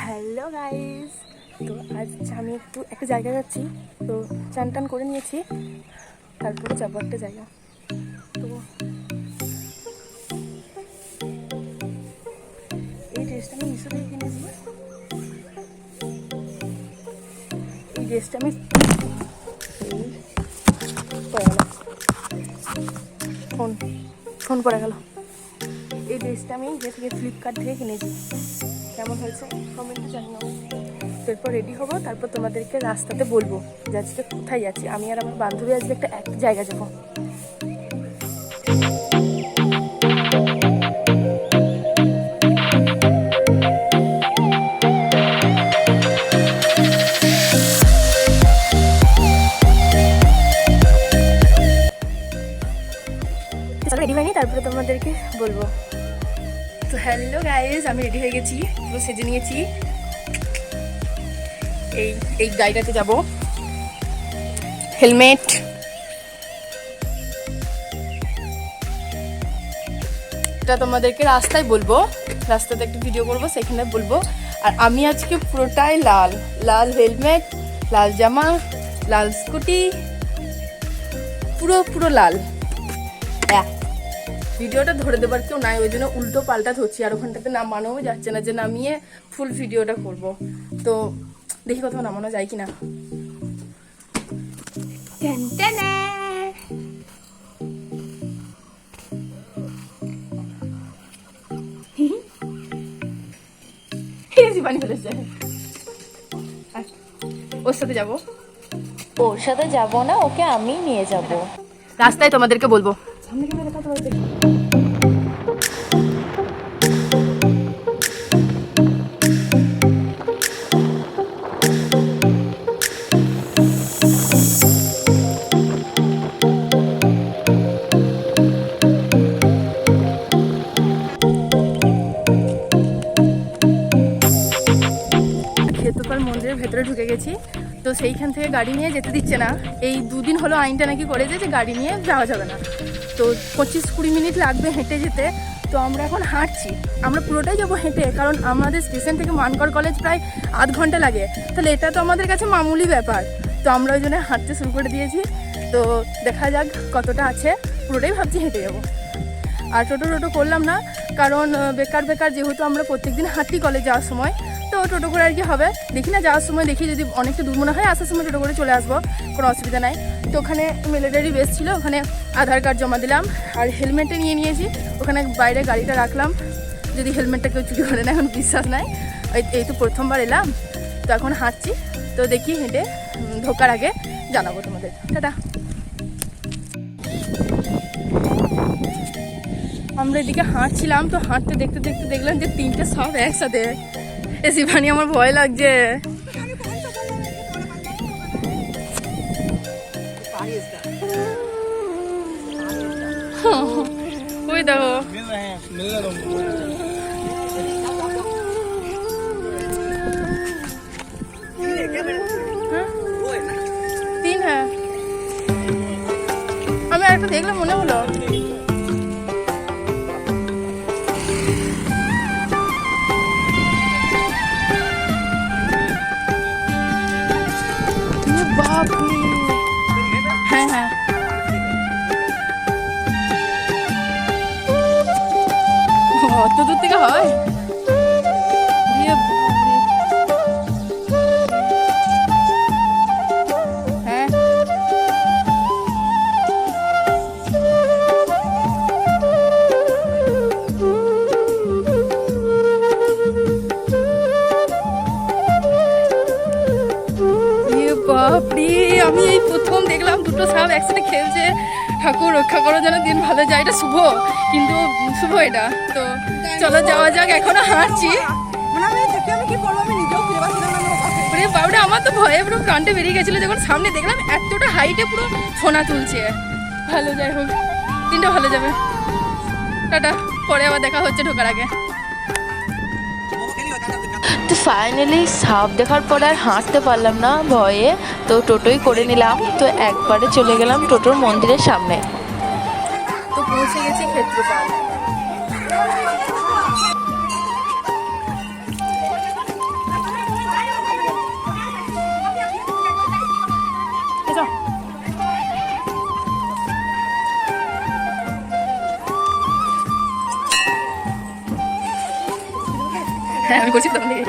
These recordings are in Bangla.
হ্যালো গাইস, তো আজ আমি একটা জায়গায় যাচ্ছি। তো চান টান করে নিয়েছি, তারপরে যাবো একটা জায়গা। তো এই ড্রেসটা আমি মিশো থেকে কিনেছি। এই ড্রেসটা আমি পরে গেল, ফোন পরে গেল। এই ড্রেসটা আমি ফ্লিপকার্ট থেকে কিনেছি। কেমন হয়েছে কমেন্টে জানিও। তারপর রেডি হবো, তারপর তোমাদেরকে রাস্তাতে বলবো যে আজকে কোথায় যাচ্ছি। আমি আর আমার বান্ধবী আজকে একটা জায়গা যাবো। রেডি হয়নি, তারপরে তোমাদেরকে বলবো। তো হ্যালো গাইজ, আমি রেডি হয়ে গেছি, পুরো সেজে নিয়েছি। এই গাড়িটাতে যাব, হেলমেট, এটা তোমাদেরকে রাস্তায় বলবো, রাস্তাতে একটু ভিডিও করবো, সেখানে বলবো। আর আমি আজকে পুরোটাই লাল লাল, হেলমেট, লাল জামা, লাল স্কুটি, পুরো লাল। ভিডিওটা ধরে দেবার কেউ নাই, ওই জন্য উল্টো পাল্টা ধরছি। আর ওখানটাতে নামানোও যাচ্ছে না, যে নামিয়ে ফুল ভিডিওটা করব। তো দেখি কোথাও নামানো যায় কিনা। পানি ফেলেছে, ওর সাথে যাবো। ওর সাথে যাব না, ওকে আমি নিয়ে যাব। রাস্তায় তোমাদেরকে বলবো। মন্দিরের ভেতরে ঢুকে গেছি। তো সেইখান থেকে গাড়ি নিয়ে যেতে দিচ্ছে না। এই 2 দিন হলো আইনটা নাকি করেছে যে গাড়ি নিয়ে যাওয়া যাবে না। তো 25-20 মিনিট লাগবে হেঁটে যেতে। তো আমরা এখন হাঁটছি, আমরা পুরোটাই যাবো হেঁটে, কারণ আমাদের স্টেশন থেকে মানকর কলেজ প্রায় আধ ঘন্টা লাগে। তাহলে এটা তো আমাদের কাছে মামুলি ব্যাপার। তো আমরা ওই জন্য হাঁটতে শুরু করে দিয়েছি। তো দেখা যাক কতটা আছে, পুরোটাই ভাবছি হেঁটে যাবো। আর টোটো করলাম না, কারণ বেকার যেহেতু আমরা প্রত্যেকদিন হাঁটি কলেজ যাওয়ার সময়। তো টোটো করে আর কি হবে, দেখি না, যাওয়ার সময় দেখি যদি অনেকটা দূর মনে হয়, আসার সময় টোটো করে চলে আসবো, কোনো অসুবিধা নাই। তো ওখানে মিলিটারি বেস ছিল, ওখানে আধার কার্ড জমা দিলাম আর হেলমেটটা নিয়ে নিয়েছি। ওখানে বাইরে গাড়িটা রাখলাম, যদি হেলমেটটা কেউ চুরি করে না, এখন বিশ্বাস নাই। এই তো প্রথমবার এলাম, তো এখন হাঁটছি। তো দেখি হেঁটে ঢোকার আগে জানাবো তোমাদের। টাটা। আমরা এদিকে হাঁটছিলাম, তো হাঁটতে দেখতে দেখলাম যে 3টে সব একসাথে। এসি পানি, আমার ভয় লাগছে। ওই দেখো, তিন। হ্যাঁ, আমি একটা দেখলাম, মনে হলো। হ্যাঁ হ্যাঁ, অত দূর থেকে হয়। হ্যাঁ, বাপরে, আমি এই প্রথম দেখলাম 2টো সাপ একসাথে খেলছে। ঠাকুর রক্ষা করো যেন দিন ভালো যায়, এটা শুভ, কিন্তু শুভ এটা। তো চলো যাওয়া যাক, এখনো হাঁটছি। বাবুটা আমার তো ভয়ে পুরো কানটা বেরিয়ে গেছিলো যখন সামনে দেখলাম এতটা হাইটে পুরো ফোনা তুলছে। ভালো, যাই হোক, দিনটা ভালো যাবে। টাটা, পরে আবার দেখা হচ্ছে ঢোকার আগে। তো ফাইনালি সাপ দেখার পরে আর হাঁটতে পারলাম না ভয়ে, তো টোটোই করে নিলাম। তো একবারে চলে গেলাম টোটোর মন্দিরের সামনে। তো পৌঁছে গেছি ক্ষেত্রপাল। হ্যাঁ আমি করছি তখন থেকে।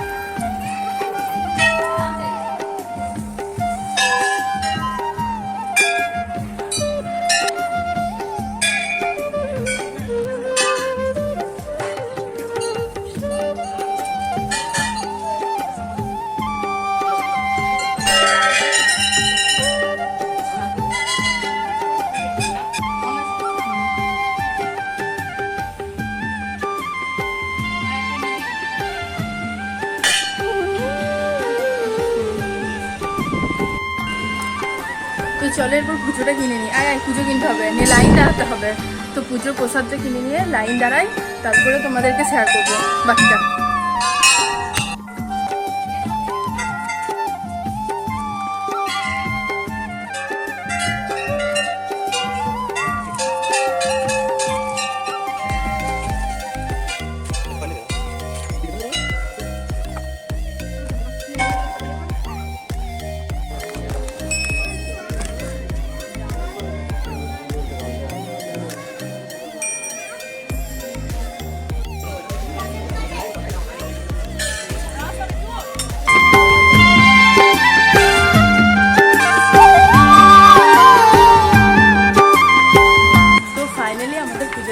তো চলো এরপর পুজোটা কিনে নিই। আয় পুজো কিনতে হবে, নিয়ে লাইন দাঁড়াতে হবে। তো পুজোর প্রসাদটা কিনে নিয়ে লাইন দাঁড়াই, তারপরে তোমাদেরকে শেয়ার করবো বাকিটা।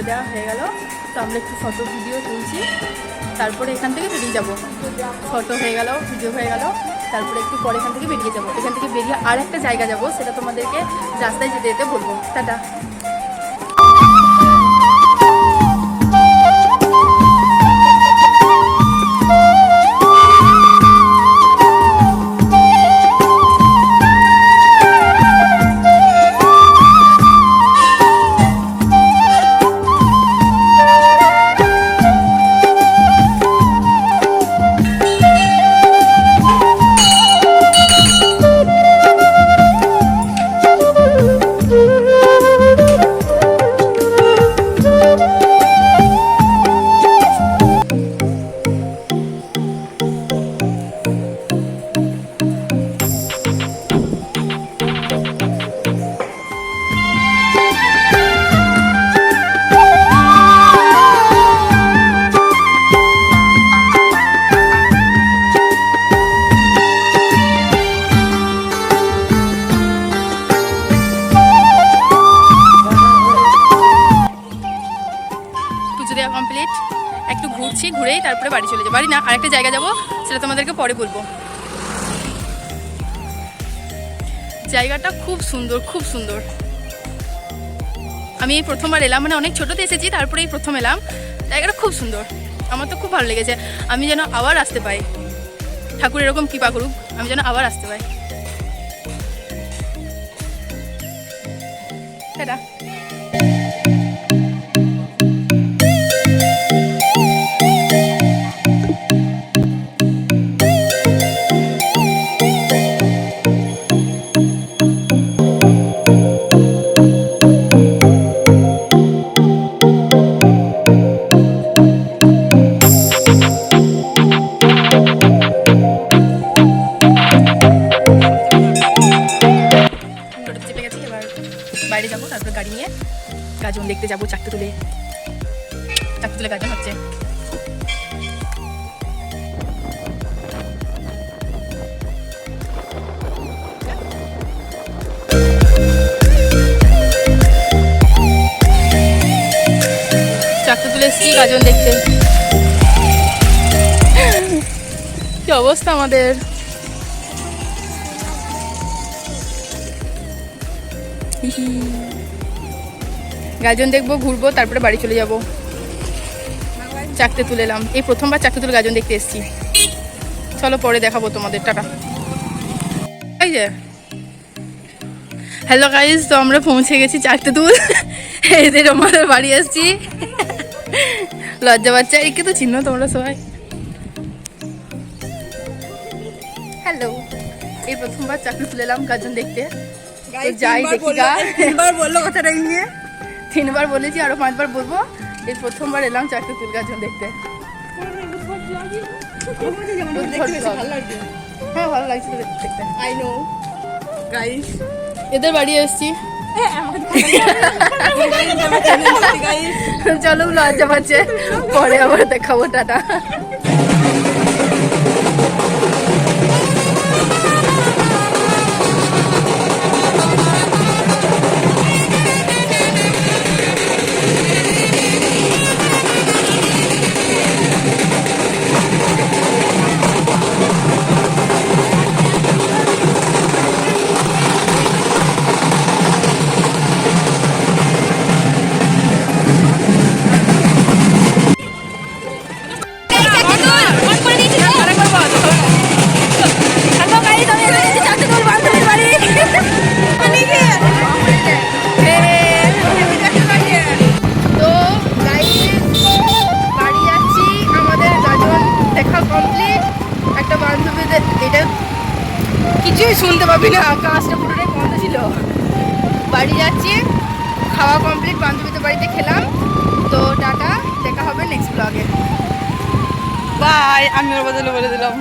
দেওয়া হয়ে গেল। তো আমরা একটু ফটো ভিডিও তুলছি, তারপরে এখান থেকে বেরিয়ে যাব। ফটো হয়ে গেল, ভিডিও হয়ে গেল, তারপরে একটু পরে এখান থেকে বেরিয়ে যাব। এখান থেকে বেরিয়ে আর একটা জায়গা যাব, সেটা তোমাদেরকে রাস্তায় যেতে যেতে বলবো। টাটা। কমপ্লিট, একটু ঘুরছি, ঘুরেই তারপরে বাড়ি চলে যাবো। বাড়ি না, আরেকটা জায়গা যাবো, সেটা তোমাদেরকে পরে বলবো। জায়গাটা খুব সুন্দর, খুব সুন্দর। আমি এই প্রথমবার এলাম, মানে অনেক ছোটোতে এসেছি, তারপরে এই প্রথম এলাম। জায়গাটা খুব সুন্দর, আমার তো খুব ভালো লেগেছে। আমি যেন আবার আসতে পাই, ঠাকুর এরকম কৃপা করুক, আমি যেন আবার আসতে পাই। টাটা। বাইরে যাবো, তারপরে গাড়ি নিয়ে গাজন দেখতে যাবো। চাকতে তুলে গাজন হচ্ছে। চাকতে তুলে এসছি গাজন দেখতে। কি অবস্থা আমাদের। গাজন দেখবো, ঘুরবো, তারপরে বাড়ি চলে যাব। চাকতে তুলে এলাম, এই প্রথমবার চাকতে তুলে গাজন দেখতে এসেছি। চলো পরে দেখাবো তোমাদের। টাটা। এই যে হ্যালো গাইজ, তো আমরা পৌঁছে গেছি চাকতে তুল। এদের আমাদের বাড়ি আসছি। লজ্জা বাচ্চা, একে তো চিনো তোমরা সবাই। হ্যালো, এই প্রথমবার চাকতে তুলে এলাম গাজন দেখতে। যাই দেখি গা। 3বার বললো কথাটা নিয়ে, 3বার বলেছি, আরো 5বার বলবো। এই প্রথমবার এলাম চাকতে তুল গাজন দেখতে। হ্যাঁ ভালো লাগছে দেখতে। আই নো গাইস, এদের বাড়ি এসছি। চলো লজ্জা পাচ্ছে, পরে আবার দেখাবো। টাটা। কিছুই শুনতে পাবি না, কাজটা পুরোটাই বন্ধ ছিল। বাড়ি যাচ্ছি, খাওয়া কমপ্লিট, বান্ধবীদের বাড়িতে খেলাম। তো টাটা, দেখা হবে নেক্সট ব্লগে। বাই, আমি ওর বদলে বলে দিলাম।